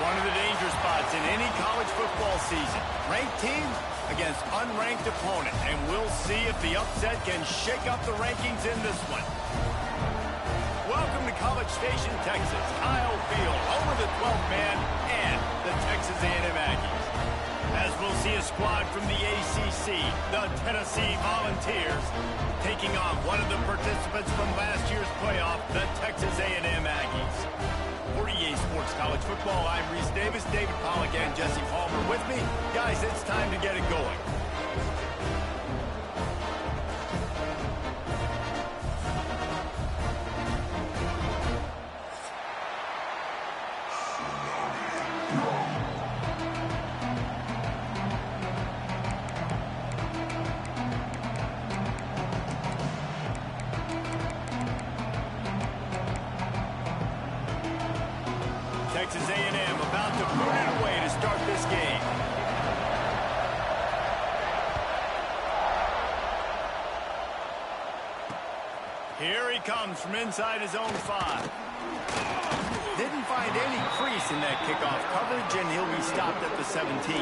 One of the danger spots in any college football season. Ranked team against unranked opponent. And we'll see if the upset can shake up the rankings in this one. Welcome to College Station, Texas. Kyle Field, home of the 12th man and the Texas A&M Aggies. As we'll see a squad from the ACC, the Tennessee Volunteers, taking on one of the participants from last year's playoff, the Texas A&M Aggies. For EA Sports College Football, I'm Reese Davis, David Pollack, and Jesse Palmer with me. Guys, it's time to get it going. Texas A&M about to put it away to start this game. Here he comes from inside his own 5. Didn't find any crease in that kickoff coverage, and he'll be stopped at the 17.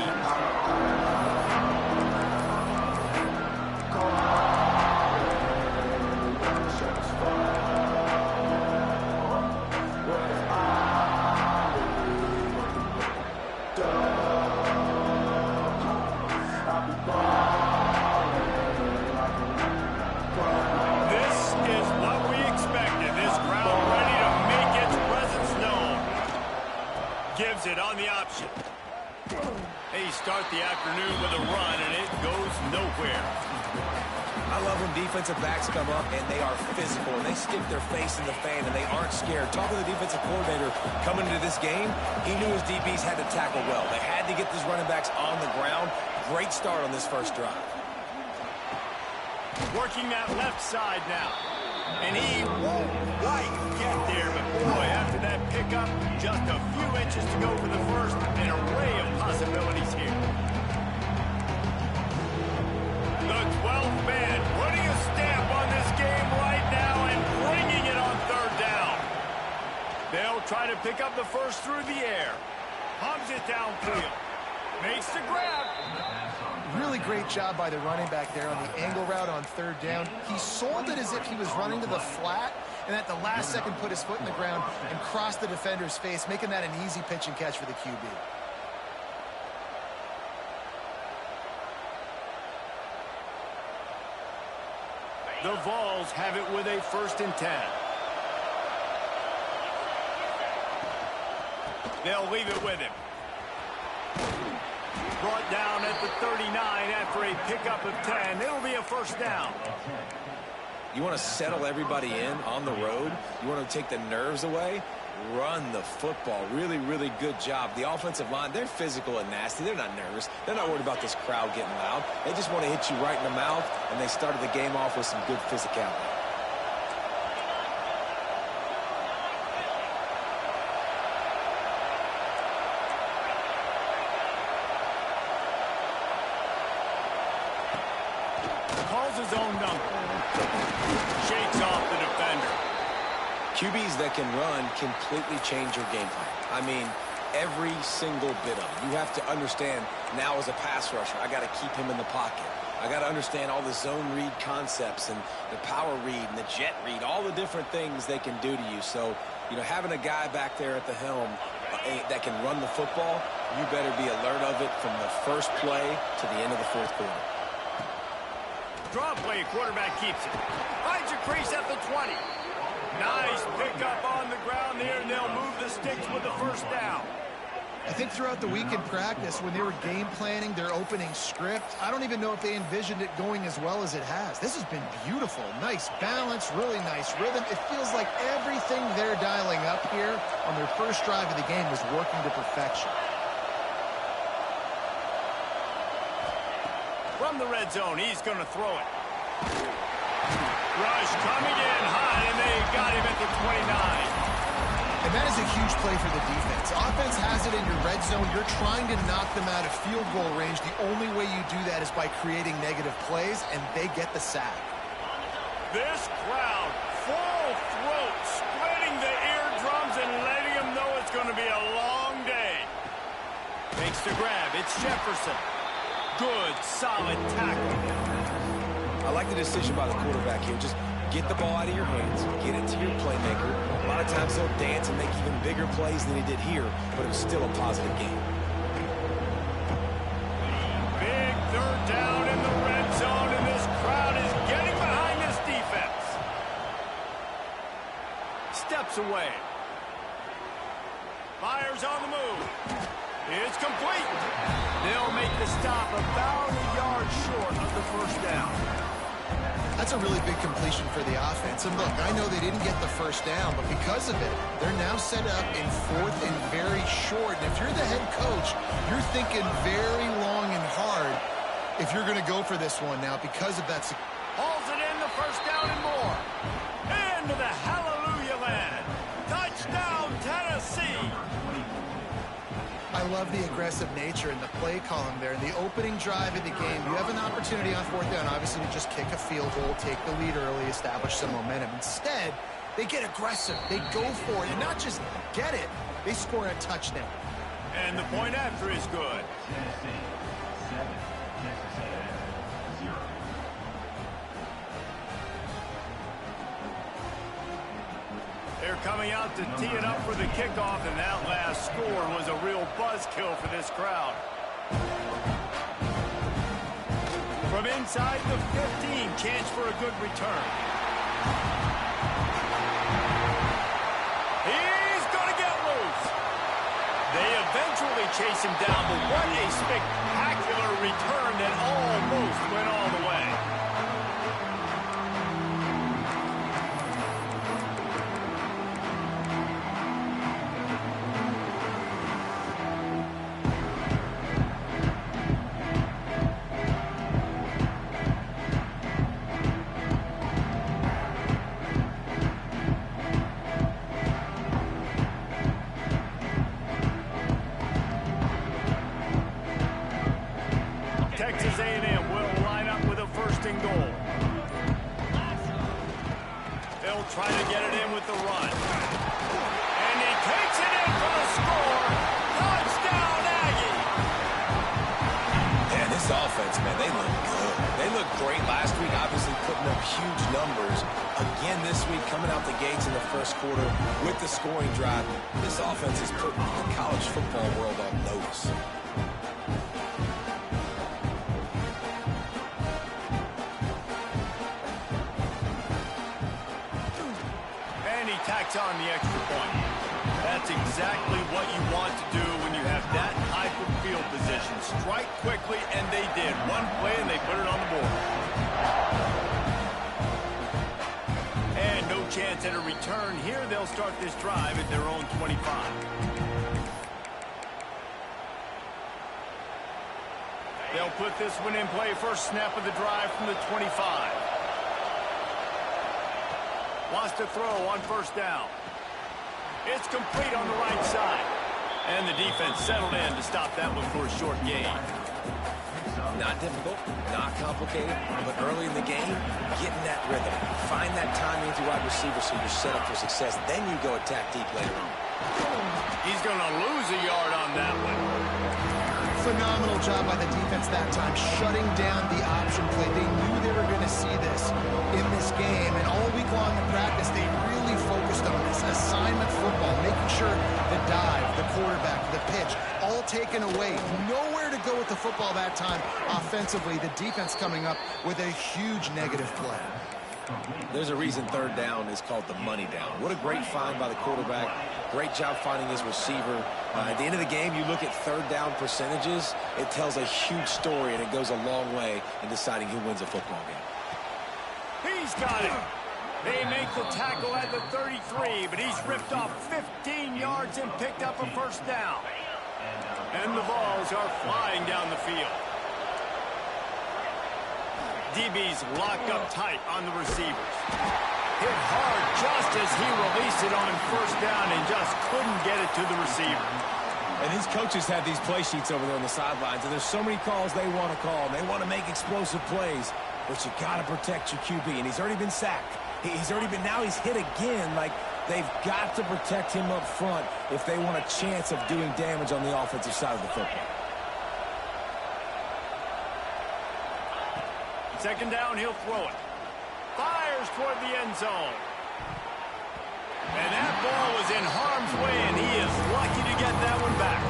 Gives it on the option. They start the afternoon with a run, and it goes nowhere. I love when defensive backs come up, and they are physical, and they stick their face in the fan, and they aren't scared. Talking to the defensive coordinator coming into this game, he knew his DBs had to tackle well. They had to get these running backs on the ground. Great start on this first drive. Working that left side now. And he won't quite get there, but boy, after that pickup, just a few inches to go for the first. An array of possibilities here. The 12th man putting a stamp on this game right now and bringing it on third down. They'll try to pick up the first through the air. Pumps it downfield. Makes the grab. Really great job by the running back there on the angle route on third down. He sold it as if he was running to the flat, and at the last second put his foot in the ground and crossed the defender's face, making that an easy pitch and catch for the QB. The Vols have it with a 1st and 10. They'll leave it with him. Brought down at the 39 after a pickup of 10. It'll be a 1st down. You want to settle everybody in on the road? You want to take the nerves away? Run the football. Really, really good job. The offensive line, they're physical and nasty. They're not nervous. They're not worried about this crowd getting loud. They just want to hit you right in the mouth, and they started the game off with some good physicality. Calls his own number. Shakes off the defender. QBs that can run completely change your game plan. I mean, every single bit of it. You have to understand now as a pass rusher, I got to keep him in the pocket. I got to understand all the zone read concepts and the power read and the jet read, all the different things they can do to you. So, you know, having a guy back there at the helm that can run the football, you better be alert of it from the first play to the end of the 4th quarter. Draw play, quarterback keeps it. Finds a crease at the 20. Nice pickup on the ground there, and they'll move the sticks with the 1st down. I think throughout the week in practice, when they were game planning their opening script, I don't even know if they envisioned it going as well as it has. This has been beautiful. Nice balance, really nice rhythm. It feels like everything they're dialing up here on their first drive of the game was working to perfection. From the red zone, he's going to throw it. Rush coming in high, and they got him at the 29. And that is a huge play for the defense. Offense has it in your red zone. You're trying to knock them out of field goal range. The only way you do that is by creating negative plays, and they get the sack. This crowd, full throat, splitting the eardrums and letting them know it's going to be a long day. makes the grab. It's Jefferson. Good, solid tackle. I like the decision by the quarterback here. Just get the ball out of your hands, get it to your playmaker. A lot of times they'll dance and make even bigger plays than he did here, but it was still a positive game. Big third down in the red zone, and this crowd is getting behind this defense. Steps away. Fires on the move. It's complete. They'll make the stop about a yard short of the first down. That's a really big completion for the offense. And look, I know they didn't get the first down, but because of it, they're now set up in 4th and very short. And if you're the head coach, you're thinking very long and hard if you're going to go for this one now because of that. Hauls it in, the first down and more. Into the hallelujah land. Touchdown, Tennessee. I love the aggressive nature in the play column there. In the opening drive of the game, you have an opportunity on 4th down, obviously, to just kick a field goal, take the lead early, establish some momentum. Instead, they get aggressive. They go for it, and not just get it. They score a touchdown. And the point after is good. They're coming out to tee it up for the kickoff, and that last score was a real buzzkill for this crowd. From inside the 15, chance for a good return. He's going to get loose. They eventually chase him down, but what a spectacular return that almost went all the way. Texas A&M will line up with a 1st and goal. They'll try to get it in with the run. And he takes it in for the score. Touchdown, Aggie. Man, this offense, man, they look good. They looked great last week, obviously putting up huge numbers. Again this week, coming out the gates in the first quarter with the scoring drive. This offense is putting the college football world on notice. Tacks on the extra point. That's exactly what you want to do when you have that type of field position. Strike quickly, and they did. One play, and they put it on the board. And no chance at a return here. They'll start this drive at their own 25. They'll put this one in play. First snap of the drive from the 25. Wants to throw on 1st down. It's complete on the right side. And the defense settled in to stop that one for a short gain. Not difficult, not complicated, but early in the game, getting that rhythm. Find that timing with your wide receiver so you're set up for success. Then you go attack deep later on. He's going to lose a yard on that one. Phenomenal job by the defense that time, shutting down the option play. They knew they were going to see this in this game, and all week long in practice, they really focused on this assignment football, making sure the dive, the quarterback, the pitch, all taken away. Nowhere to go with the football that time offensively. The defense coming up with a huge negative play. There's a reason 3rd down is called the money down. What a great find by the quarterback. Great job finding his receiver. At the end of the game, you look at 3rd down percentages. It tells a huge story, and it goes a long way in deciding who wins a football game. He's got it. They make the tackle at the 33, but he's ripped off 15 yards and picked up a 1st down. And the balls are flying down the field. DB's locked up tight on the receivers. Hit hard just as he released it on 1st down and just couldn't get it to the receiver. And his coaches have these play sheets over there on the sidelines, and there's so many calls they want to call. They want to make explosive plays, but you got to protect your QB, and he's already been sacked. Now he's hit again. Like, they've got to protect him up front if they want a chance of doing damage on the offensive side of the football. Second down, he'll throw it. Fires toward the end zone. And that ball was in harm's way, and he is lucky to get that one back.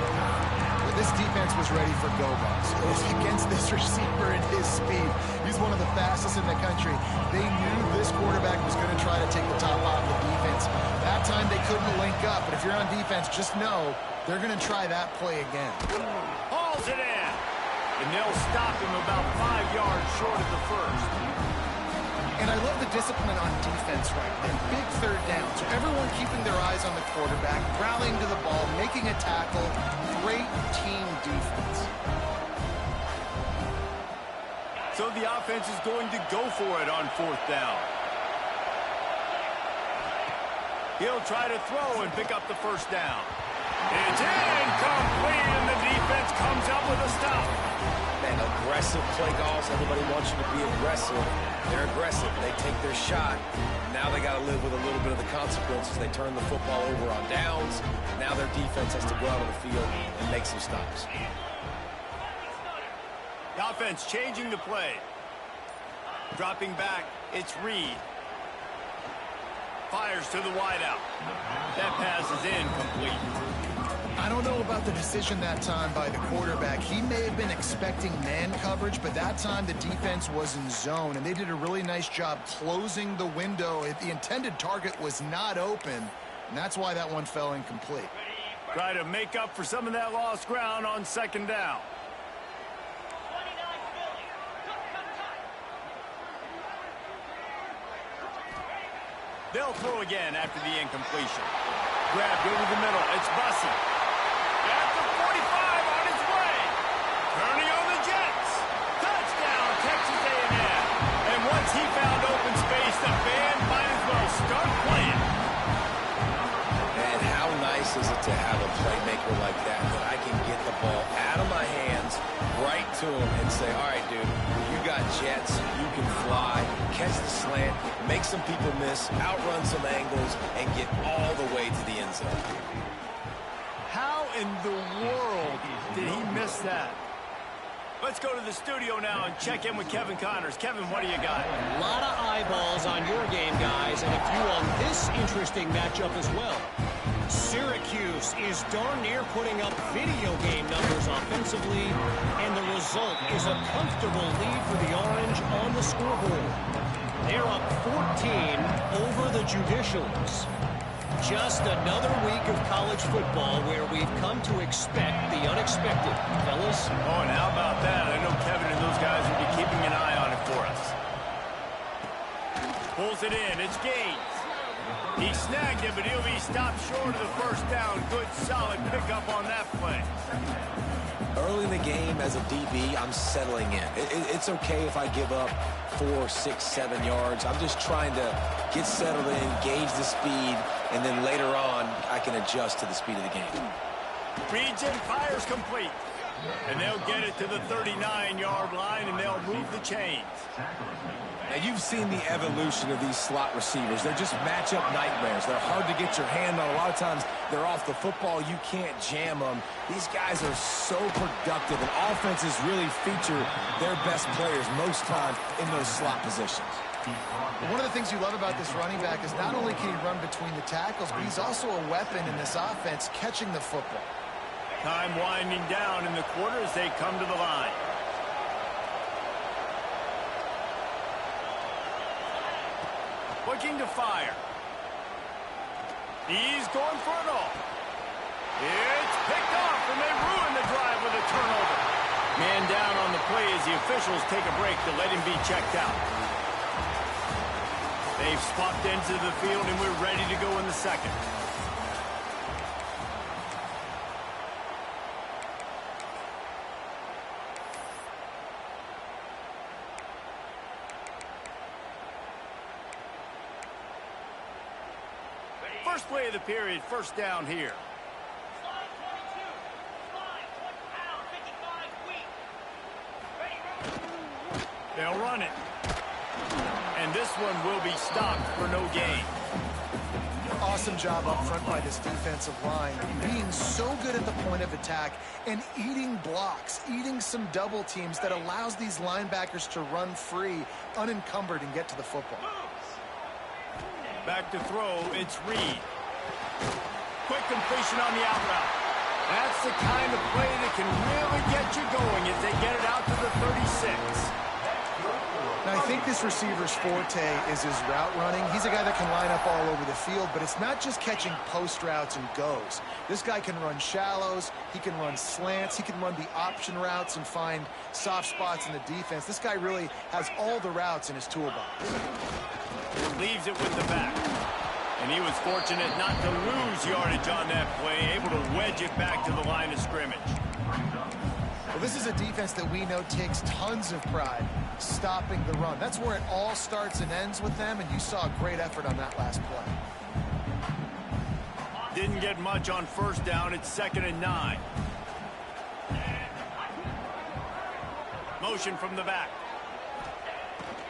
This defense was ready for go-bucks. Against this receiver and his speed, he's one of the fastest in the country. They knew this quarterback was going to try to take the top off the defense. That time they couldn't link up, but if you're on defense, just know they're going to try that play again. Hauls it in, and they'll stop him about 5 yards short of the first. And I love the discipline on defense right there. Big third down. So everyone keeping their eyes on the quarterback, rallying to the ball, making a tackle. Great team defense. So the offense is going to go for it on fourth down. He'll try to throw and pick up the first down. It's incomplete, and the defense comes up with a stop. Man, aggressive play calls. Everybody wants you to be aggressive. They're aggressive. They take their shot. Now they got to live with a little bit of the consequences. They turn the football over on downs. Now their defense has to go out on the field and make some stops. The offense changing the play. Dropping back, it's Reed. Fires to the wideout. That pass is incomplete. I don't know about the decision that time by the quarterback. He may have been expecting man coverage, but that time the defense was in zone, and they did a really nice job closing the window. The intended target was not open, and that's why that one fell incomplete. Try to make up for some of that lost ground on second down. They'll throw again after the incompletion. Grabbed over the middle. It's Bussey. At the 45 on his way. Turning on the Jets. Touchdown, Texas A&M. And once he found open space, the band might as well start playing. And how nice is it to have a playmaker like that I can get the ball out of my hands, right to him, and say, all right, dude, you got jets, you can fly, catch the slant, make some people miss, outrun some angles, and get all the way to the end zone. How in the world did he miss that? Let's go to the studio now and check in with Kevin Connors. Kevin, what do you got? A lot of eyeballs on your game, guys, and a few on this interesting matchup as well. Syracuse is darn near putting up video game numbers offensively, and the result is a comfortable lead for the Orange on the scoreboard. They're up 14 over the Judicials. Just another week of college football where we've come to expect the unexpected, fellas. Oh, and how about that? I know Kevin and those guys will be keeping an eye on it for us. Pulls it in. It's Gaines. He snagged it, but he'll be stopped short of the first down. Good, solid pickup on that play. Early in the game, as a DB, I'm settling in. It's okay if I give up 4, 6, 7 yards. I'm just trying to get settled in, gauge the speed, and then later on, I can adjust to the speed of the game. Reads and fires complete. And they'll get it to the 39-yard line, and they'll move the chains. Now, you've seen the evolution of these slot receivers. They're just matchup nightmares. They're hard to get your hand on. A lot of times, they're off the football. You can't jam them. These guys are so productive, and offenses really feature their best players most time in those slot positions. One of the things you love about this running back is not only can he run between the tackles, but he's also a weapon in this offense catching the football. Time winding down in the quarter as they come to the line. Looking to fire. He's going for it all. It's picked off, and they ruin the drive with a turnover. Man down on the play as the officials take a break to let him be checked out. They've swapped ends of the field, and we're ready to go in the second. First play of the period, first down here. They'll run it. And this one will be stopped for no gain. Awesome job up front by this defensive line, being so good at the point of attack and eating blocks, eating some double teams that allows these linebackers to run free, unencumbered, and get to the football. Back to throw, it's Reed. Quick completion on the out route. That's the kind of play that can really get you going as they get it out to the 36. Now, I think this receiver's forte is his route running. He's a guy that can line up all over the field, but it's not just catching post routes and goes. This guy can run shallows, he can run slants, he can run the option routes and find soft spots in the defense. This guy really has all the routes in his toolbox. Leaves it with the back. And he was fortunate not to lose yardage on that play, able to wedge it back to the line of scrimmage. Well, this is a defense that we know takes tons of pride stopping the run. That's where it all starts and ends with them, and you saw a great effort on that last play. Didn't get much on first down. It's 2nd and 9. Motion from the back.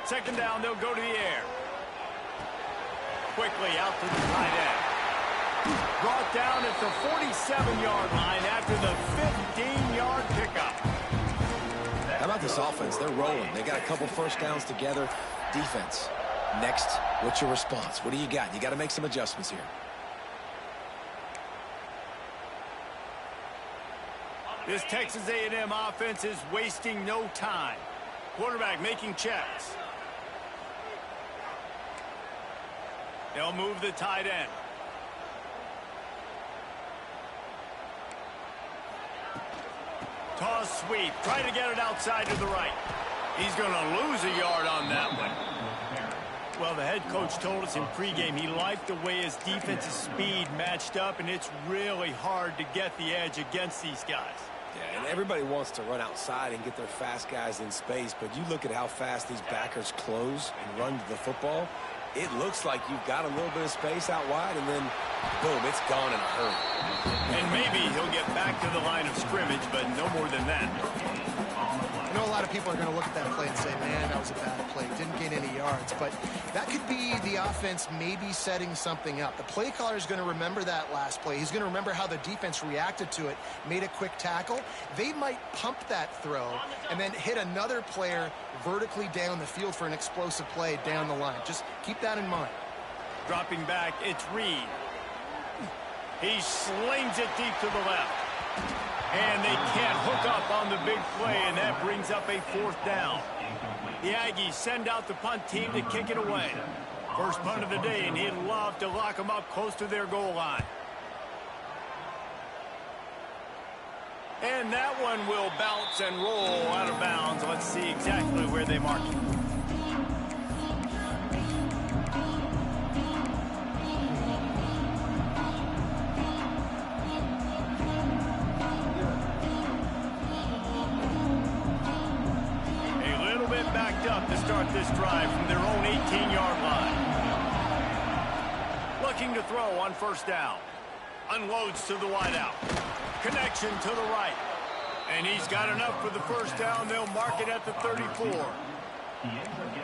2nd down, they'll go to the air. Quickly out to the tight end. Brought down at the 47-yard line after the 15-yard pickup. How about this offense? They're rolling. They got a couple first downs together. Defense. Next, what's your response? What do you got? You got to make some adjustments here. This Texas A&M offense is wasting no time. Quarterback making checks. They'll move the tight end. Toss sweep. Try to get it outside to the right. He's going to lose a yard on that one. Well, the head coach told us in pregame he liked the way his defensive speed matched up, and it's really hard to get the edge against these guys. Yeah, and everybody wants to run outside and get their fast guys in space, but you look at how fast these backers close and run to the football. It looks like you've got a little bit of space out wide, and then, boom, it's gone in a hurry. And maybe he'll get back to the line of scrimmage, but no more than that. I know a lot of people are going to look at that play and say, man, that was a bad play. Didn't gain any yards. But that could be the offense maybe setting something up. The play caller is going to remember that last play. He's going to remember how the defense reacted to it, made a quick tackle. They might pump that throw and then hit another player vertically down the field for an explosive play down the line. Just keep that in mind. Dropping back, it's Reed. He slings it deep to the left. And they can't hook up on the big play, and that brings up a 4th down. The Aggies send out the punt team to kick it away. First punt of the day, and he'd love to lock them up close to their goal line. And that one will bounce and roll out of bounds. Let's see exactly where they mark it. Up to start this drive from their own 18-yard line. Looking to throw on first down. Unloads to the wideout. Connection to the right. And he's got enough for the first down. They'll mark it at the 34.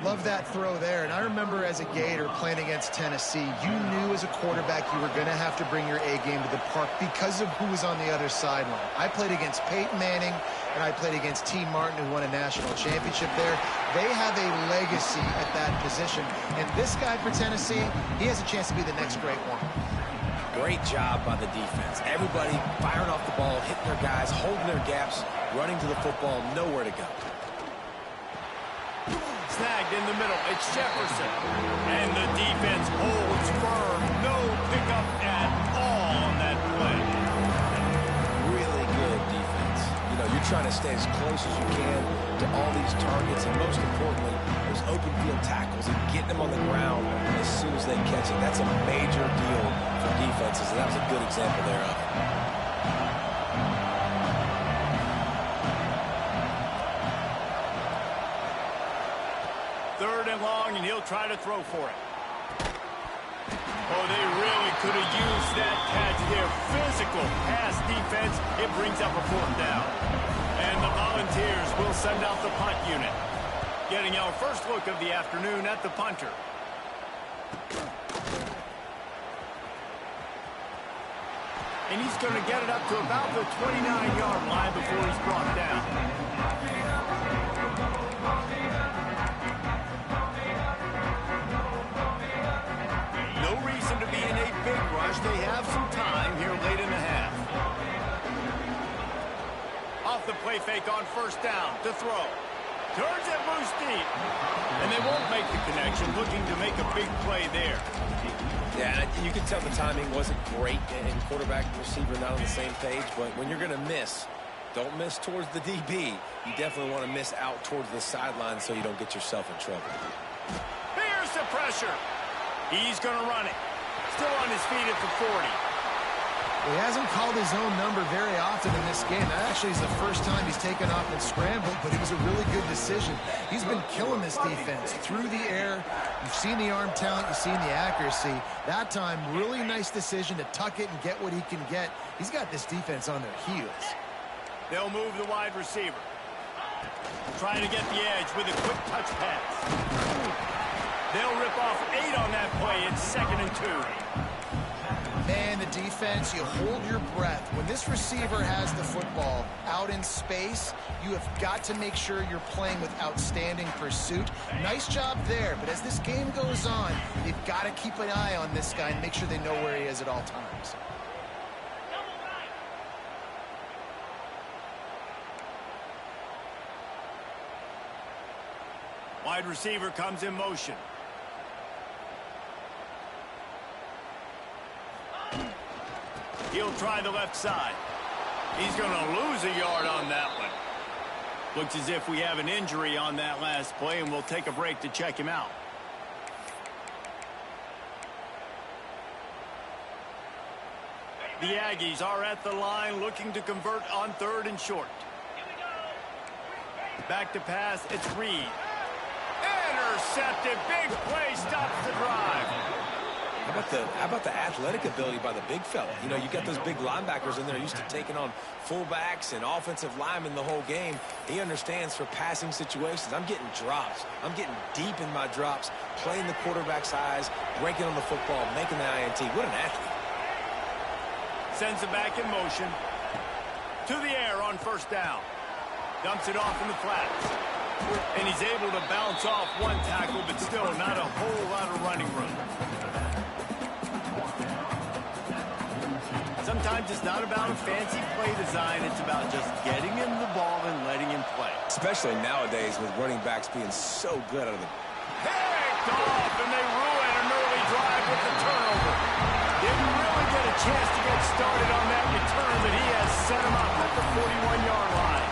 Love that throw there. And I remember as a Gator playing against Tennessee, you knew as a quarterback you were going to have to bring your A game to the park because of who was on the other sideline. I played against Peyton Manning, and I played against T. Martin, who won a national championship there. They have a legacy at that position. And this guy for Tennessee, he has a chance to be the next great one. Great job by the defense. Everybody firing off the ball, hitting their guys, holding their gaps, running to the football, nowhere to go. Snagged in the middle. It's Jefferson. And the defense holds firm. No pickup at all on that play. Really good defense. You know, you're trying to stay as close as you can to all these targets, and most importantly, those open field tackles and getting them on the ground as soon as they catch it. That's a major deal for defenses, and that was a good example there of it. Long, and he'll try to throw for it. Oh, they really could have used that catch there. Physical pass defense. It brings up a 4th down. And the Volunteers will send out the punt unit. Getting our first look of the afternoon at the punter. And he's going to get it up to about the 29-yard line before he's brought down. No reason to be in a big rush. They have some time here late in the half. Off the play fake on first down to throw. Turns it loose deep. And they won't make the connection, looking to make a big play there. Yeah, you can tell the timing wasn't great, and quarterback and receiver not on the same page, but when you're going to miss, don't miss towards the DB. You definitely want to miss out towards the sideline so you don't get yourself in trouble. Here's the pressure. He's going to run it. Still on his feet at the 40. He hasn't called his own number very often in this game. That actually is the first time he's taken off and scrambled, but it was a really good decision. He's been killing this defense through the air. You've seen the arm talent, you've seen the accuracy. That time, really nice decision to tuck it and get what he can get. He's got this defense on their heels. They'll move the wide receiver. Trying to get the edge with a quick touch pass. They'll rip off 8 on that play. It's 2nd and 2. Man, the defense, you hold your breath. When this receiver has the football out in space, you have got to make sure you're playing with outstanding pursuit. Nice job there, but as this game goes on, they've got to keep an eye on this guy and make sure they know where he is at all times. Wide receiver comes in motion. He'll try the left side. He's going to lose a yard on that one. Looks as if we have an injury on that last play, and we'll take a break to check him out. The Aggies are at the line looking to convert on 3rd and short. Back to pass, it's Reed. Intercepted, big play, stops the drive. How about the athletic ability by the big fella? You know, you got those big linebackers in there used to taking on fullbacks and offensive linemen the whole game. He understands for passing situations. I'm getting drops. I'm getting deep in my drops, playing the quarterback's eyes, breaking on the football, making the INT. What an athlete. Sends it back in motion. To the air on first down. Dumps it off in the flats. And he's able to bounce off one tackle, but still not a whole lot of running room. Sometimes it's not about a fancy play design. It's about just getting him the ball and letting him play. Especially nowadays with running backs being so good out of the... Picked off, and they ruin an early drive with the turnover. Didn't really get a chance to get started on that return, but he has set him up at the 41-yard line.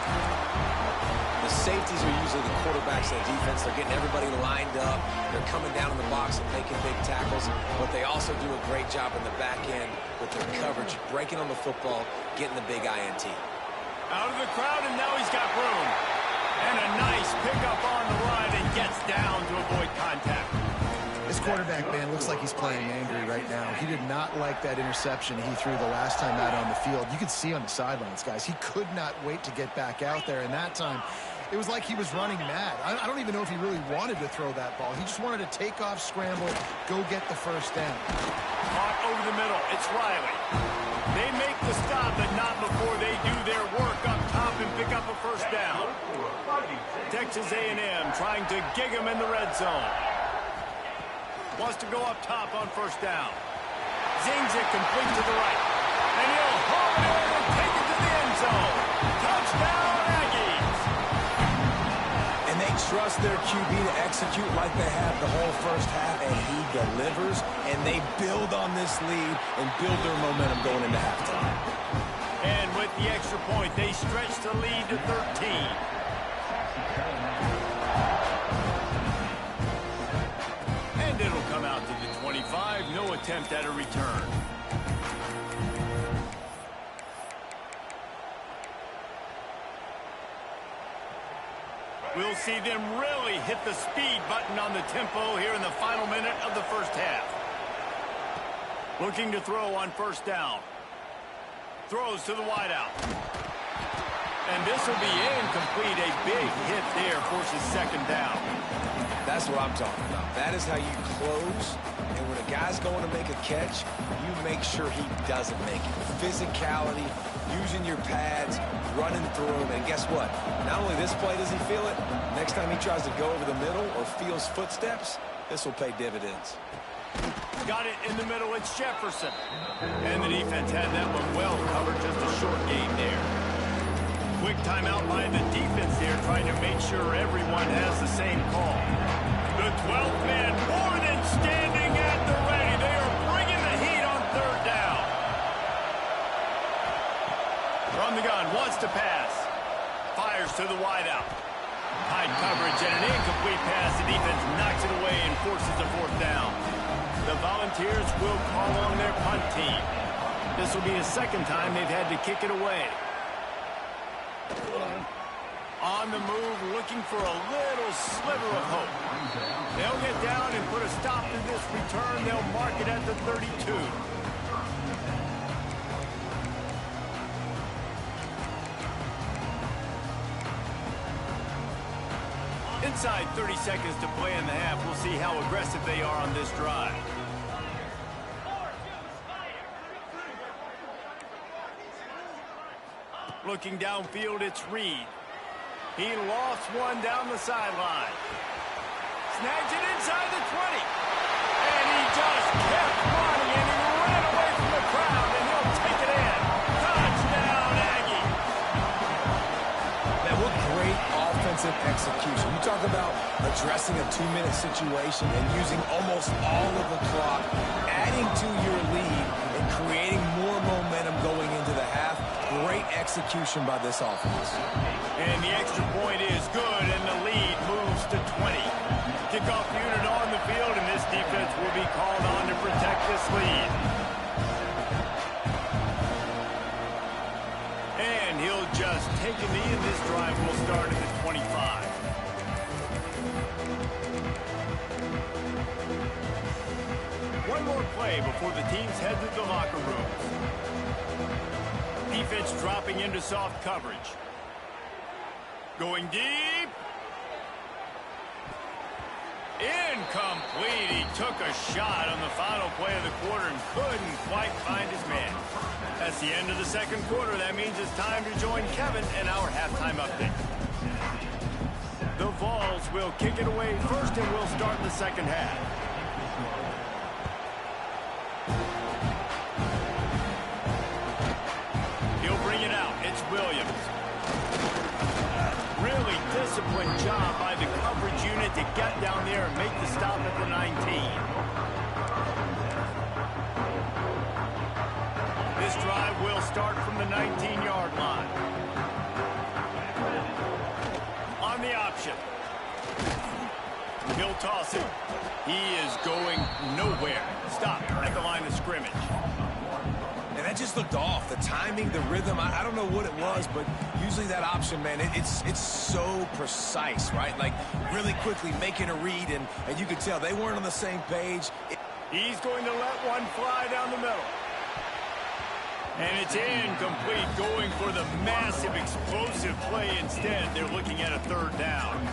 The safeties are usually the quarterbacks of the defense. They're getting everybody lined up. They're coming down in the box and making big tackles. But they also do a great job in the back end with their coverage, breaking on the football, getting the big INT. Out of the crowd, and now he's got room. And a nice pickup on the run and gets down to avoid contact. This quarterback, man, looks like he's playing angry right now. He did not like that interception he threw the last time out on the field. You could see on the sidelines, guys, he could not wait to get back out there. And that time, it was like he was running mad. I don't even know if he really wanted to throw that ball. He just wanted to take off, scramble, go get the first down. Caught over the middle. It's Riley. They make the stop, but not before they do their work up top and pick up a first down. Texas A&M trying to gig him in the red zone. Wants to go up top on first down. Zings it complete to the right. And he'll haul it in and take it to the end zone. Touchdown, Aggies. And they trust their QB to execute like they have the whole first half, and he delivers, and they build on this lead and build their momentum going into halftime. And with the extra point, they stretch the lead to 13. And it'll come out to the 25. No attempt at a return. We'll see them really hit the speed button on the tempo here in the final minute of the first half. Looking to throw on first down. Throws to the wideout. And this will be incomplete. A big hit there forces second down. That's what I'm talking about. That is how you close And when a guy's going to make a catch, you make sure he doesn't make it. Physicality, using your pads, running through them. And guess what? Not only this play does he feel it, next time he tries to go over the middle or feels footsteps, this will pay dividends. Got it in the middle. It's Jefferson. And the defense had that one well covered. Just a short game there. Quick timeout by the defense there, trying to make sure everyone has the same call. The 12th man more than standing at the ready. They are bringing the heat on third down. From the gun, wants to pass. Fires to the wideout. Tight coverage and an incomplete pass. The defense knocks it away and forces a fourth down. The Volunteers will call on their punt team. This will be the second time they've had to kick it away. On the move, looking for a little sliver of hope. They'll get down and put a stop to this return. They'll mark it at the 32. Inside 30 seconds to play in the half. We'll see how aggressive they are on this drive. Looking downfield, it's Reed. He lost one down the sideline. Snags it inside the 20. And he just kept running, and he ran away from the crowd, and he'll take it in. Touchdown, Aggie. Now, what great offensive execution. You talk about addressing a 2-minute situation and using almost all of the clock, adding to your lead, and creating more momentum going into the half. Great execution by this offense. And the extra point is good, and the lead moves to 20. Kickoff unit on the field, and this defense will be called on to protect this lead. And he'll just take a knee, and this drive will start at the 25. One more play before the teams head to the locker rooms. Defense dropping into soft coverage. Going deep. Incomplete. He took a shot on the final play of the quarter and couldn't quite find his man. That's the end of the second quarter. That means it's time to join Kevin in our halftime update. The Vols will kick it away first, and we'll start the second half. Williams. Really disciplined job by the coverage unit to get down there and make the stop at the 19. This drive will start from the 19-yard line. On the option. He'll toss it. He is going nowhere. Stop at the line of scrimmage. That just looked off. The timing, the rhythm, I don't know what it was, but usually that option, man, it's so precise, right? Like, really quickly making a read, and you could tell they weren't on the same page. He's going to let one fly down the middle. And it's incomplete, going for the massive, explosive play instead. They're looking at a third down.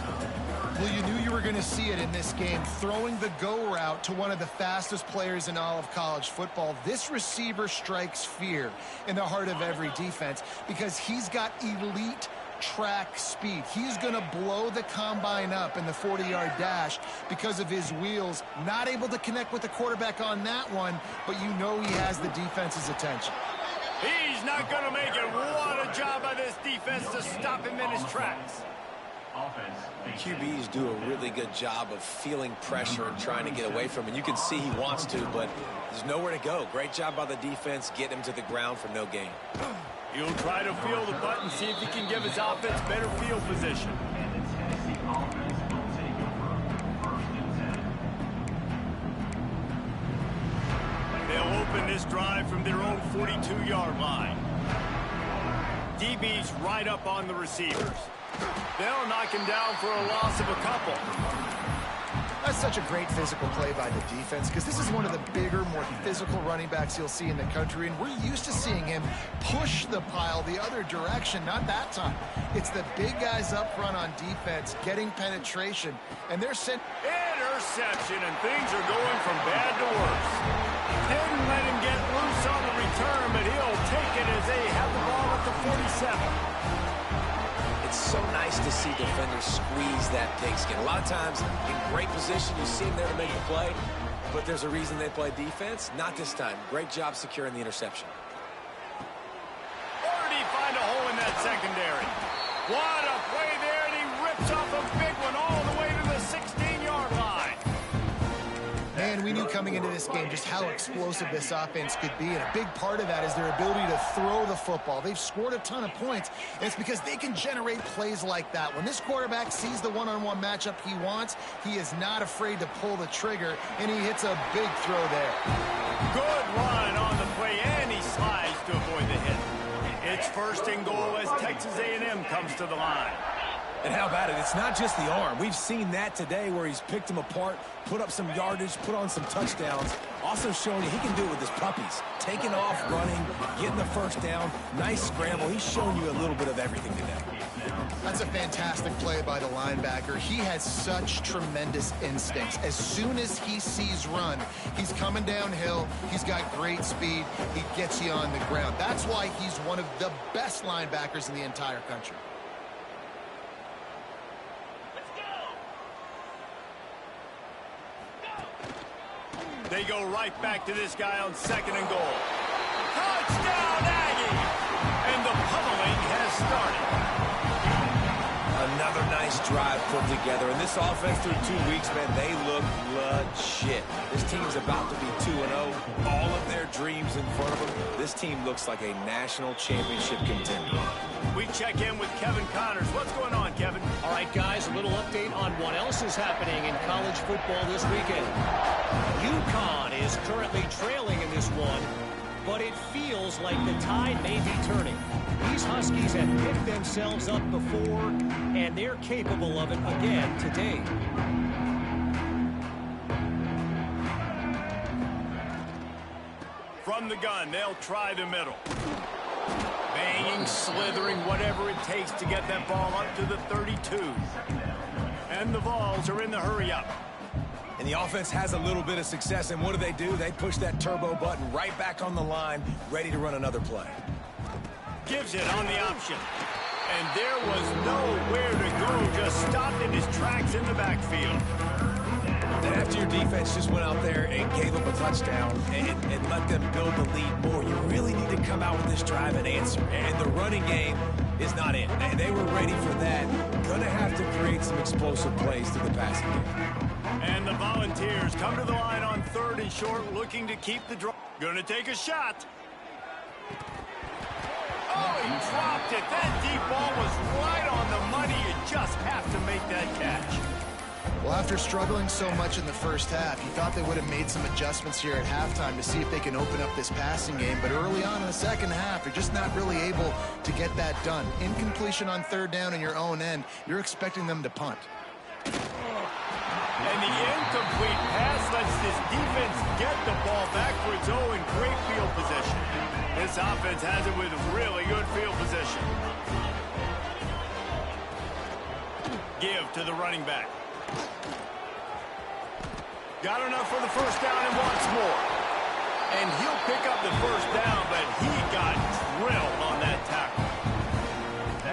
Well, you knew you were going to see it in this game, throwing the go route to one of the fastest players in all of college football. This receiver strikes fear in the heart of every defense because he's got elite track speed. He's going to blow the combine up in the 40-yard dash because of his wheels. Not able to connect with the quarterback on that one, but you know he has the defense's attention. He's not going to make it. What a job by this defense to stop him in his tracks. QBs do a really good job of feeling pressure and trying to get away from it. You can see he wants to, but there's nowhere to go. Great job by the defense, getting him to the ground for no gain. He'll try to feel the button, see if he can give his offense better field position. They'll open this drive from their own 42-yard line. DB's right up on the receivers. They'll knock him down for a loss of a couple. That's such a great physical play by the defense because this is one of the bigger, more physical running backs you'll see in the country, and we're used to seeing him push the pile the other direction. Not that time. It's the big guys up front on defense getting penetration, and they're sent. interception, and things are going from bad to worse. Didn't let him get loose on the return, but he'll take it as they have the ball at the 47. It's so nice to see defenders squeeze that pigskin. A lot of times, in great position, you see them there to make the play, but there's a reason they play defense. Not this time. Great job securing the interception. Or did he find a hole in that secondary? What a play there, and he rips off a big one all the way to the 16-yard line. Man, we knew coming into this game just how explosive this offense could be, and a big part of that is their ability to throw the football. They've scored a ton of points, and it's because they can generate plays like that. When this quarterback sees the one-on-one matchup he wants, he is not afraid to pull the trigger, and he hits a big throw there. Good run on the play, and he slides to avoid the hit. It's first and goal as Texas A&M comes to the line. And how about it? It's not just the arm. We've seen that today where he's picked them apart, put up some yardage, put on some touchdowns. Also showing you he can do it with his puppies. Taking off, running, getting the first down. Nice scramble. He's shown you a little bit of everything today. That's a fantastic play by the linebacker. He has such tremendous instincts. As soon as he sees run, he's coming downhill. He's got great speed. He gets you on the ground. That's why he's one of the best linebackers in the entire country. They go right back to this guy on second and goal. Touchdown, Aggie! And the pummeling has started. Another nice drive put together. And this offense through 2 weeks, man, they look legit. This team's about to be 2-0. All of their dreams in front of them. This team looks like a national championship contender. We check in with Kevin Connors. What's going on, Kevin? All right, guys, a little update on what else is happening in college football this weekend. UConn is currently trailing in this one, but it feels like the tide may be turning. These Huskies have picked themselves up before, and they're capable of it again today. From the gun, they'll try the middle. Banging, slithering, whatever it takes to get that ball up to the 32. And the Vols are in the hurry-up. And the offense has a little bit of success, and what do? They push that turbo button right back on the line, ready to run another play. Gives it on the option. And there was nowhere to go, just stopped in his tracks in the backfield. And after your defense just went out there and gave up a touchdown and let them build the lead more, you really need to come out with this drive and answer. And the running game is not it. And they were ready for that. Gonna have to create some explosive plays through the passing game. And the Volunteers come to the line on third and short, looking to keep the draw. Gonna take a shot. Oh, he dropped it. That deep ball was right on the money. You just have to make that catch. Well, after struggling so much in the first half, you thought they would have made some adjustments here at halftime to see if they can open up this passing game. But early on in the second half, they're just not really able to get that done. Incompletion on third down in your own end, you're expecting them to punt. And the incomplete pass lets this defense get the ball back for its own great field position. This offense has it with really good field position. Give to the running back. Got enough for the first down and wants more. And he'll pick up the first down, but he got drilled on that tackle.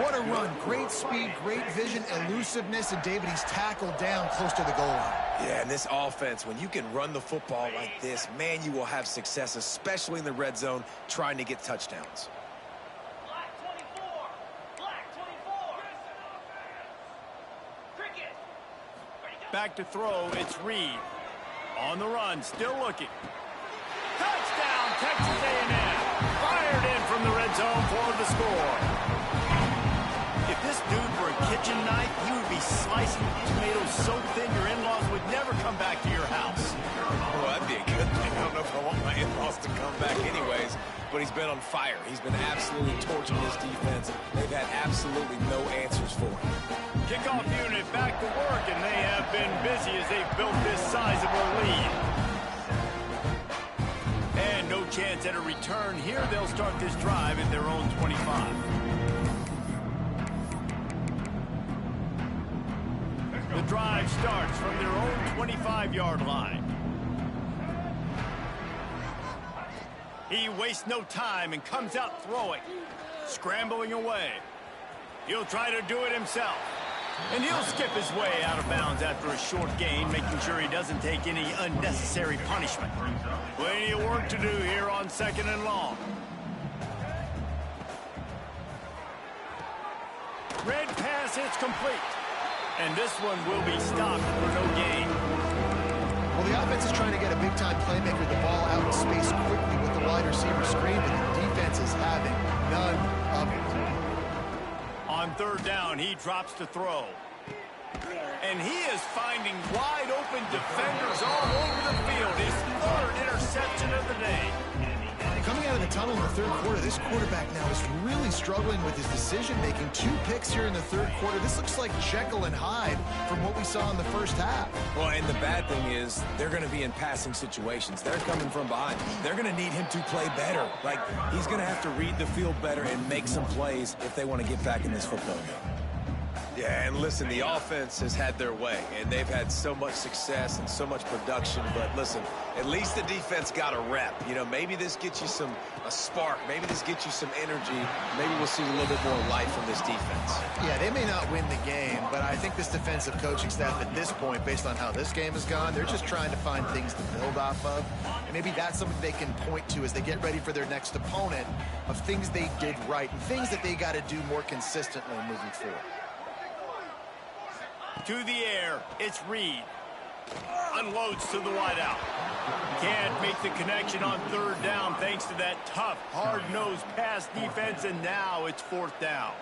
What a run. Great speed, great vision, elusiveness, and David, he's tackled down close to the goal line. Yeah, and this offense, when you can run the football like this, man, you will have success, especially in the red zone, trying to get touchdowns. Black 24. Black 24. Cricket. Back to throw, it's Reed. On the run, still looking. Touchdown, Texas A&M. Fired in from the red zone for the score. If this dude were a kitchen knife, he would be slicing tomatoes so thin your in-laws would never come back to your house. Well, that'd be a good thing. I don't know if I want my in-laws to come back anyways, but he's been on fire. He's been absolutely torching this defense. They've had absolutely no answers for him. Kickoff unit back to work, and they have been busy as they've built this sizable lead. And no chance at a return here. They'll start this drive at their own 25. The drive starts from their own 25-yard line. He wastes no time and comes out throwing. Scrambling away. He'll try to do it himself. And he'll skip his way out of bounds after a short gain, making sure he doesn't take any unnecessary punishment. Plenty of work to do here on 2nd and long. Red pass hits complete. And this one will be stopped for no gain. Well, the offense is trying to get a big-time playmaker the ball out in space quickly with the wide receiver screen, but the defense is having none of it. On 3rd down, he drops to throw. And he is finding wide-open defenders all over the field. His 3rd interception of the day. Coming out of the tunnel in the 3rd quarter, this quarterback now is really struggling with his decision-making. 2 picks here in the 3rd quarter. This looks like Jekyll and Hyde from what we saw in the first half. Well, and the bad thing is they're going to be in passing situations. They're coming from behind. They're going to need him to play better. Like, he's going to have to read the field better and make some plays if they want to get back in this football game. Yeah, and listen, the offense has had their way, and they've had so much success and so much production. But listen, at least the defense got a rep. You know, maybe this gets you a spark. Maybe this gets you some energy. Maybe we'll see a little bit more life from this defense. Yeah, they may not win the game, but I think this defensive coaching staff at this point, based on how this game has gone, they're just trying to find things to build off of. And maybe that's something they can point to as they get ready for their next opponent of things they did right and things that they got to do more consistently moving forward. To the air, it's Reed. Unloads to the wideout. Can't make the connection on 3rd down thanks to that tough, hard-nosed pass defense, and now it's 4th down.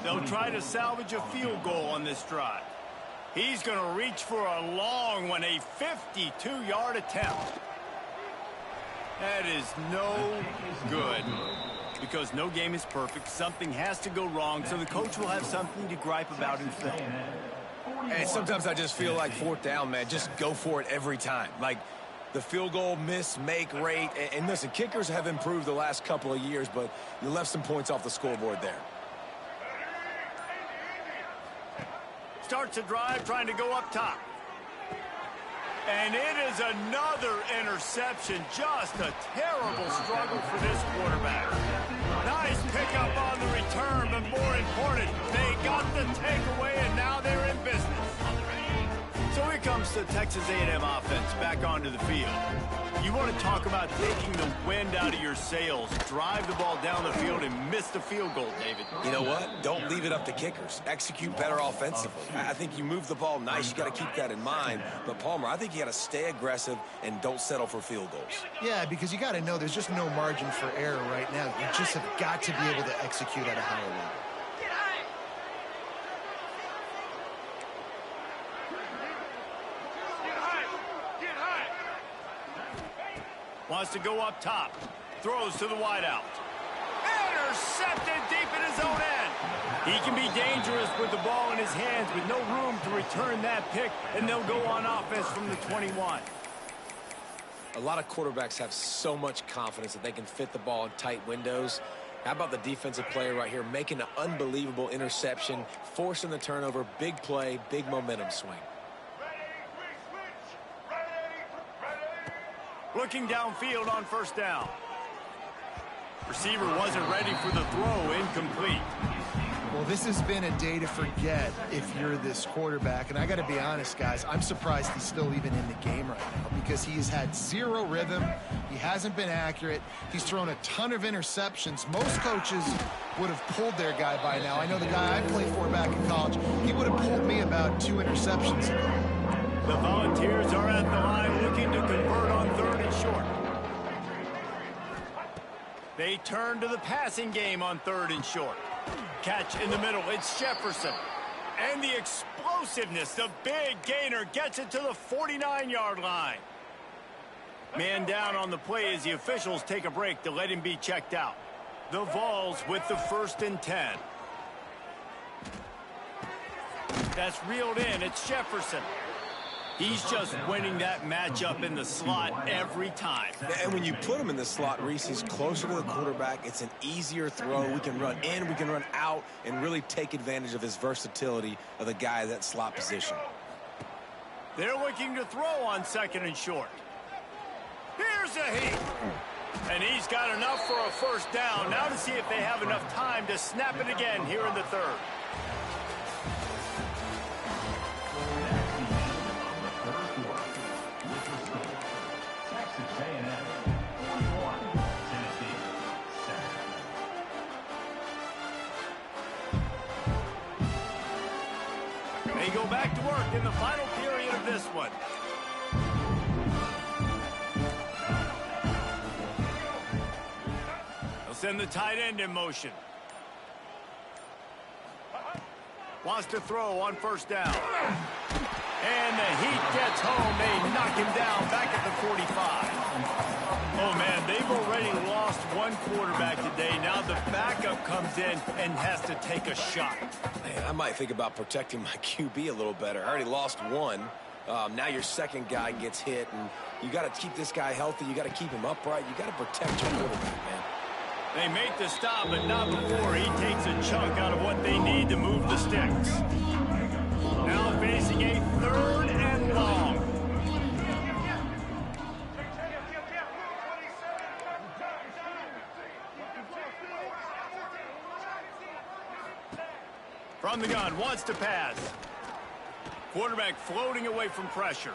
They'll try to salvage a field goal on this drive. He's going to reach for a long one, a 52-yard attempt. That is no good. Because no game is perfect, something has to go wrong, so the coach will have something to gripe about in film. And sometimes I just feel like 4th down, man, just go for it every time. Like, the field goal miss-make rate. And listen, kickers have improved the last couple of years, but you left some points off the scoreboard there. Starts a drive trying to go up top. And it is another interception. Just a terrible struggle for this quarterback. Nice pickup on the return, but more important, they got the takeaway, and now they're in business. So here comes the Texas A&M offense back onto the field. You want to talk about taking the wind out of your sails. Drive the ball down the field and miss the field goal, David. You know what? Don't leave it up to kickers. Execute better offensively. I think you move the ball nice. You got to keep that in mind. But, Palmer, I think you got to stay aggressive and don't settle for field goals. Yeah, because you got to know there's just no margin for error right now. You just have got to be able to execute at a higher level. Wants to go up top. Throws to the wideout. Intercepted deep in his own end. He can be dangerous with the ball in his hands with no room to return that pick, and they'll go on offense from the 21. A lot of quarterbacks have so much confidence that they can fit the ball in tight windows. How about the defensive player right here making an unbelievable interception, forcing the turnover, big play, big momentum swing. Looking downfield on 1st down. Receiver wasn't ready for the throw, incomplete. Well, this has been a day to forget if you're this quarterback. And I got to be honest, guys, I'm surprised he's still even in the game right now because he has had zero rhythm. He hasn't been accurate. He's thrown a ton of interceptions. Most coaches would have pulled their guy by now. I know the guy I played for back in college, he would have pulled me about 2 interceptions ago. The Volunteers are at the line looking to convert on 3rd and short. They turn to the passing game on 3rd and short. Catch in the middle. It's Jefferson. And the explosiveness, the big gainer, gets it to the 49-yard line. Man down on the play as the officials take a break to let him be checked out. The Vols with the 1st and 10. That's reeled in. It's Jefferson. He's just winning that matchup in the slot every time. And when you put him in the slot, Reese, he's closer to the quarterback. It's an easier throw. We can run in, we can run out, and really take advantage of his versatility of the guy at that slot position. They're looking to throw on 2nd and short. Here's a heat. And he's got enough for a first down. Now to see if they have enough time to snap it again here in the 3rd. They go back to work in the final period of this one. They'll send the tight end in motion. Wants to throw on 1st down. And the heat gets home. They knock him down back at the 45. Oh, man, they've already lost one quarterback today. Now the backup comes in and has to take a shot. Man, I might think about protecting my QB a little better. I already lost one. Now your 2nd guy gets hit, and you got to keep this guy healthy. You got to keep him upright. You got to protect your quarterback, man. They make the stop, but not before he takes a chunk out of what they need to move the sticks. Now facing a 3rd and long. From the gun, wants to pass. Quarterback floating away from pressure.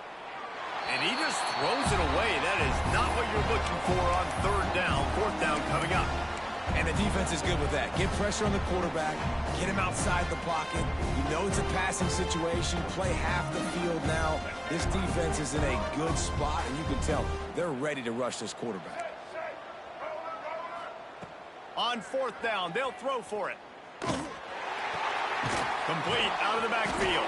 And he just throws it away. That is not what you're looking for on 3rd down, 4th down coming up. And the defense is good with that. Get pressure on the quarterback. Get him outside the pocket. You know it's a passing situation. Play half the field now. This defense is in a good spot, and you can tell they're ready to rush this quarterback. On 4th down, they'll throw for it. Complete out of the backfield.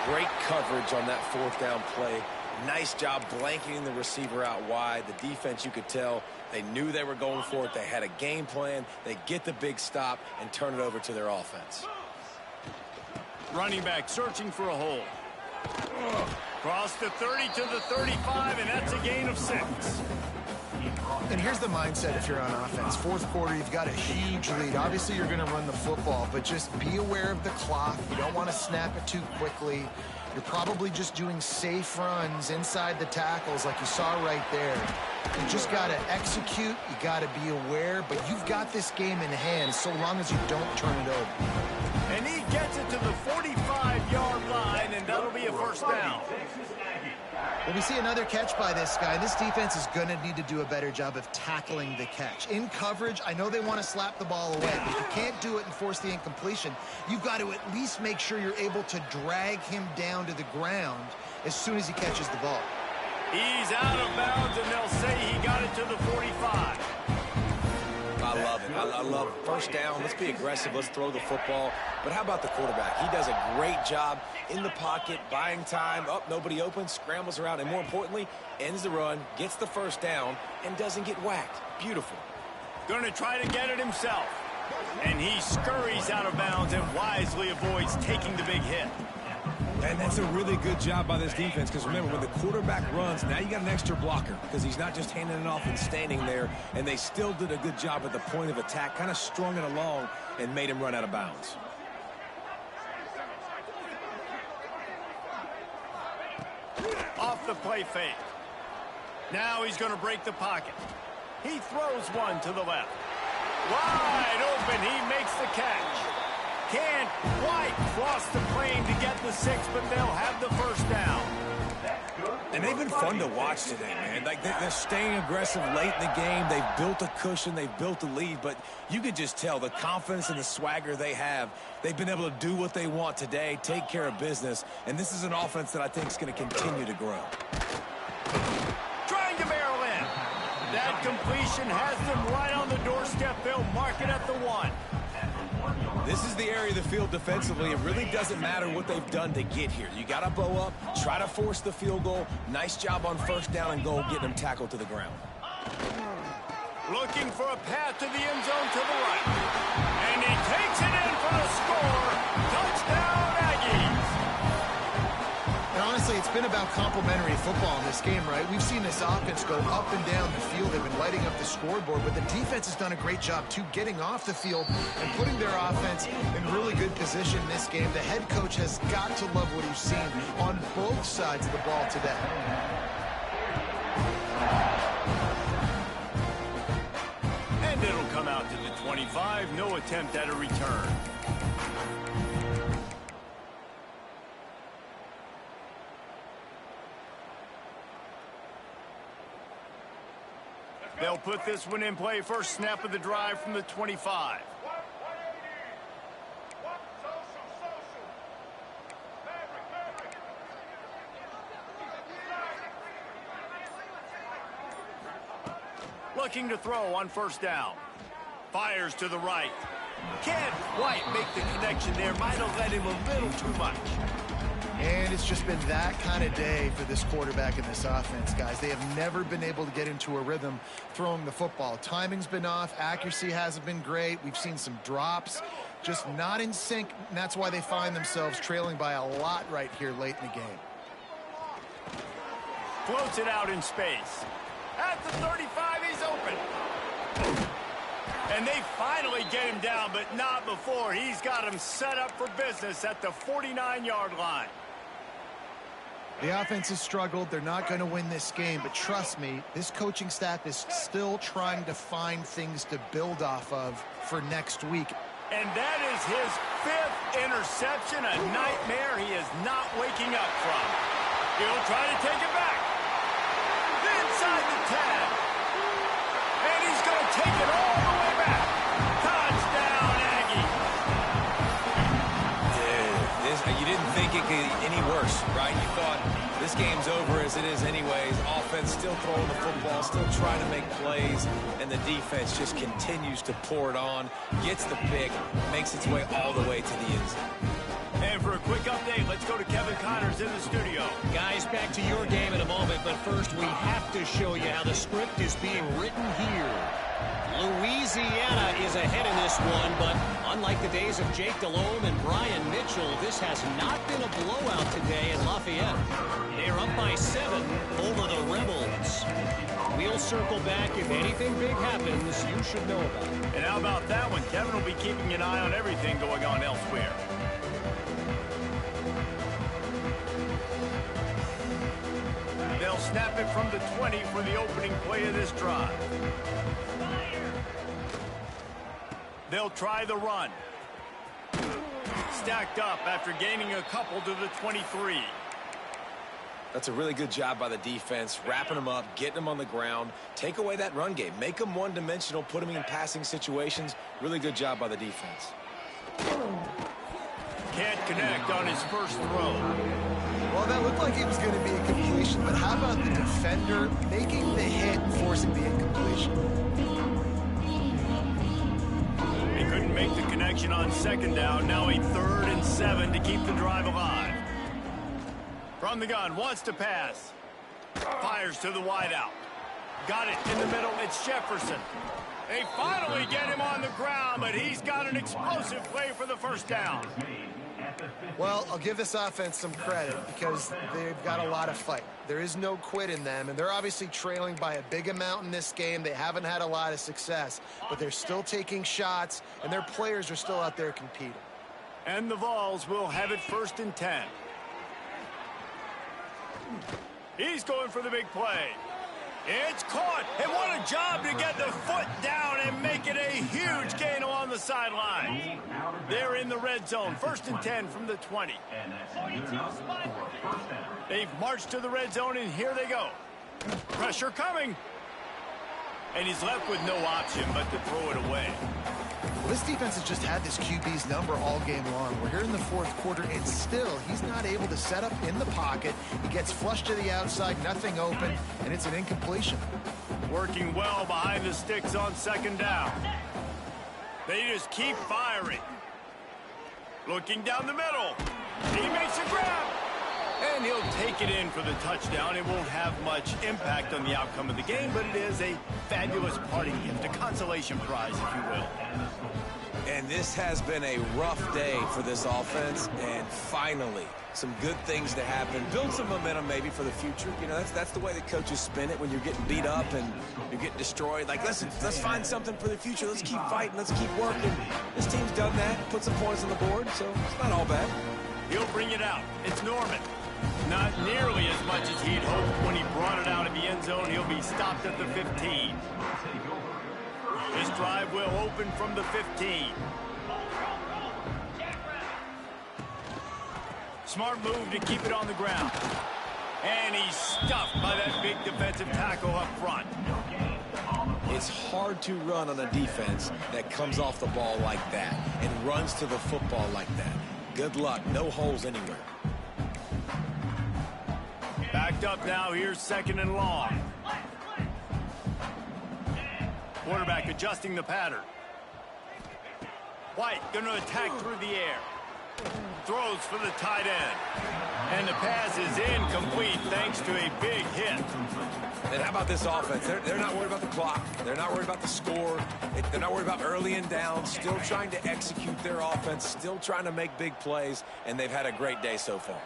Great coverage on that 4th down play. Nice job blanketing the receiver out wide. The defense, you could tell, they knew they were going for it. They had a game plan. They get the big stop and turn it over to their offense. Running back searching for a hole. Cross the 30 to the 35, and that's a gain of 6. And here's the mindset if you're on offense. 4th quarter, you've got a huge lead. Obviously, you're going to run the football, but just be aware of the clock. You don't want to snap it too quickly. You're probably just doing safe runs inside the tackles like you saw right there. You just got to execute. You got to be aware, but you've got this game in hand so long as you don't turn it over. And he gets it to the 45-yard line, and that'll be a first down. Well, we see another catch by this guy. This defense is going to need to do a better job of tackling the catch. In coverage, I know they want to slap the ball away, but if you can't do it and force the incompletion, you've got to at least make sure you're able to drag him down to the ground as soon as he catches the ball. He's out of bounds, and they'll say he got it to the 45. I love it. I love first down. Let's be aggressive. Let's throw the football. But how about the quarterback? He does a great job in the pocket, buying time. Nobody open, scrambles around, and more importantly, ends the run, gets the first down, and doesn't get whacked. Beautiful. Going to try to get it himself. And he scurries out of bounds and wisely avoids taking the big hit. And that's a really good job by this defense, because remember, when the quarterback runs, now you got an extra blocker, because he's not just handing it off and standing there, and they still did a good job at the point of attack, kind of strung it along and made him run out of bounds. Off the play fake. Now he's going to break the pocket. He throws one to the left. Wide open, he makes the catch. Can't quite cross the plane to get the 6, but they'll have the first down. And they've been fun to watch today, man. Like, they're staying aggressive late in the game. They've built a cushion. They've built a lead. But you can just tell the confidence and the swagger they have. They've been able to do what they want today, take care of business. And this is an offense that I think is going to continue to grow. Trying to barrel in. That completion has them right on the doorstep. They'll mark it at the 1. This is the area of the field defensively. It really doesn't matter what they've done to get here. You got to bow up, try to force the field goal. Nice job on first down and goal, getting them tackled to the ground. Looking for a path to the end zone to the right. And he takes it in for the score. Touchdown, Aggies. And honestly, it's been about complementary football in this game, right? We've seen this offense go up and down the field. They've been lighting up the scoreboard, but the defense has done a great job, too, getting off the field and putting their offense in really good position in this game. The head coach has got to love what he's seen on both sides of the ball today. And it'll come out to the 25. No attempt at a return. They'll put this one in play. First snap of the drive from the 25. Looking to throw on first down. Fires to the right. Can't quite make the connection there. Might have led him a little too much. And it's just been that kind of day for this quarterback in this offense, guys. They have never been able to get into a rhythm throwing the football. Timing's been off. Accuracy hasn't been great. We've seen some drops. Just not in sync, and that's why they find themselves trailing by a lot right here late in the game. Floats it out in space. At the 35, he's open. And they finally get him down, but not before. He's got him set up for business at the 49-yard line. The offense has struggled. They're not going to win this game, but trust me, this coaching staff is still trying to find things to build off of for next week. And that is his 5th interception, a nightmare he is not waking up from. He'll try to take it back. Inside the 10. And he's going to take it all the way back. Touchdown, Aggie. You didn't think it could get any worse, right? You thought this game's over as it is anyways. Offense still throwing the football, still trying to make plays, and the defense just continues to pour it on, gets the pick, makes its way all the way to the end zone. And for a quick update, let's go to Kevin Connors in the studio. Guys, back to your game in a moment, but first we have to show you how the script is being written here. Louisiana is ahead in this one, but unlike the days of Jake Delhomme and Brian Mitchell, this has not been a blowout today in Lafayette. They're up by 7 over the Rebels. We'll circle back. If anything big happens, you should know about it. And how about that one? Kevin will be keeping an eye on everything going on elsewhere. They'll snap it from the 20 for the opening play of this drive. They'll try the run. Stacked up after gaining a couple to the 23. That's a really good job by the defense, wrapping them up, getting them on the ground, take away that run game, make them one-dimensional, put them in passing situations. Really good job by the defense. Can't connect on his first throw. Well, that looked like it was going to be a completion, but how about the defender making the hit and forcing the incompletion? He couldn't make the connection on second down. Now a 3rd and 7 to keep the drive alive. From the gun, wants to pass. Fires to the wideout. Got it in the middle. It's Jefferson. They finally get him on the ground, but he's got an explosive play for the first down. Well, I'll give this offense some credit because they've got a lot of fight. There is no quit in them, and they're obviously trailing by a big amount in this game. They haven't had a lot of success, but they're still taking shots, and their players are still out there competing. And the Vols will have it 1st and 10. He's going for the big play. It's caught, and what a job to get the foot down and make it a huge gain along the sideline. They're in the red zone, 1st and 10 from the 20. They've marched to the red zone, and here they go. Pressure coming. And he's left with no option but to throw it away. Well, this defense has just had this QB's number all game long. We're here in the 4th quarter, and still he's not able to set up in the pocket. He gets flushed to the outside, nothing open, and it's an incompletion. Working well behind the sticks on second down. They just keep firing. Looking down the middle. He makes a grab. And he'll take it in for the touchdown. It won't have much impact on the outcome of the game, but it is a fabulous parting gift, a consolation prize, if you will. And this has been a rough day for this offense, and finally, some good things to happen. Build some momentum maybe for the future. You know, that's the way the coaches spin it when you're getting beat up and you're getting destroyed. Like, listen, let's find something for the future. Let's keep fighting. Let's keep working. This team's done that, put some points on the board, so it's not all bad. He'll bring it out. It's Norman. Not nearly as much as he'd hoped when he brought it out of the end zone. He'll be stopped at the 15. This drive will open from the 15. Smart move to keep it on the ground. And he's stuffed by that big defensive tackle up front. It's hard to run on a defense that comes off the ball like that and runs to the football like that. Good luck. No holes anywhere. Backed up now. Here's 2nd and long. Quarterback adjusting the pattern. White going to attack through the air. Throws for the tight end. And the pass is incomplete thanks to a big hit. And how about this offense? They're not worried about the clock. They're not worried about the score. They're not worried about early and down. Still trying to execute their offense. Still trying to make big plays. And they've had a great day so far.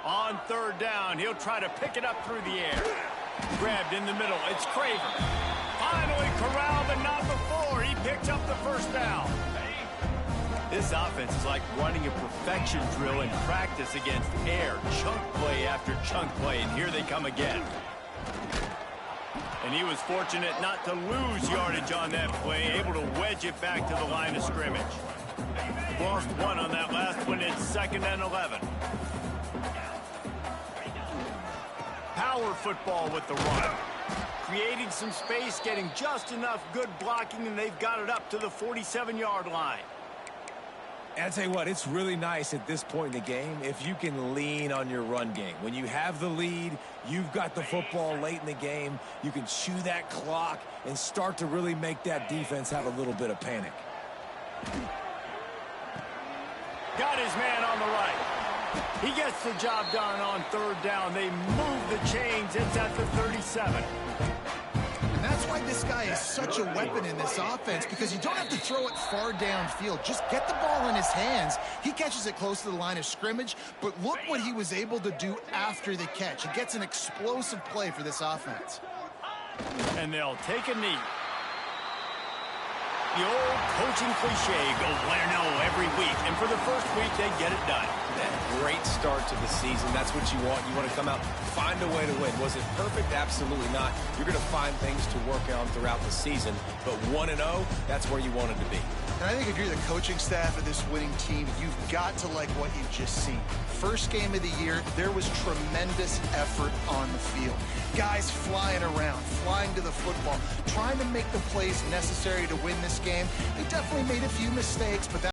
On 3rd down, he'll try to pick it up through the air. Grabbed in the middle. It's Craver. Finally corralled, but not before. He picks up the 1st down. This offense is like running a perfection drill in practice against air. Chunk play after chunk play, and here they come again. And he was fortunate not to lose yardage on that play, able to wedge it back to the line of scrimmage. Lost 1 on that last one. It's 2nd and 11. Power football with the run. Creating some space, getting just enough good blocking, and they've got it up to the 47-yard line. And I tell you what, it's really nice at this point in the game if you can lean on your run game. When you have the lead, you've got the football late in the game, you can chew that clock and start to really make that defense have a little bit of panic. Got his man on the right. He gets the job done on 3rd down. They move the chains. It's at the 37. And that's why this guy is such a weapon in this offense, because you don't have to throw it far downfield. Just get the ball in his hands. He catches it close to the line of scrimmage, but look what he was able to do after the catch. He gets an explosive play for this offense. And they'll take a knee. The old coaching cliche, go win or no every week. And for the first week, they get it done. That great start to the season. That's what you want. You want to come out, find a way to win. Was it perfect? Absolutely not. You're going to find things to work on throughout the season. But 1-0, that's where you wanted to be. And I think if you're the coaching staff of this winning team, you've got to like what you've just seen. First game of the year, there was tremendous effort on the field. Guys flying around, flying to the football, trying to make the plays necessary to win this game. They definitely made a few mistakes, but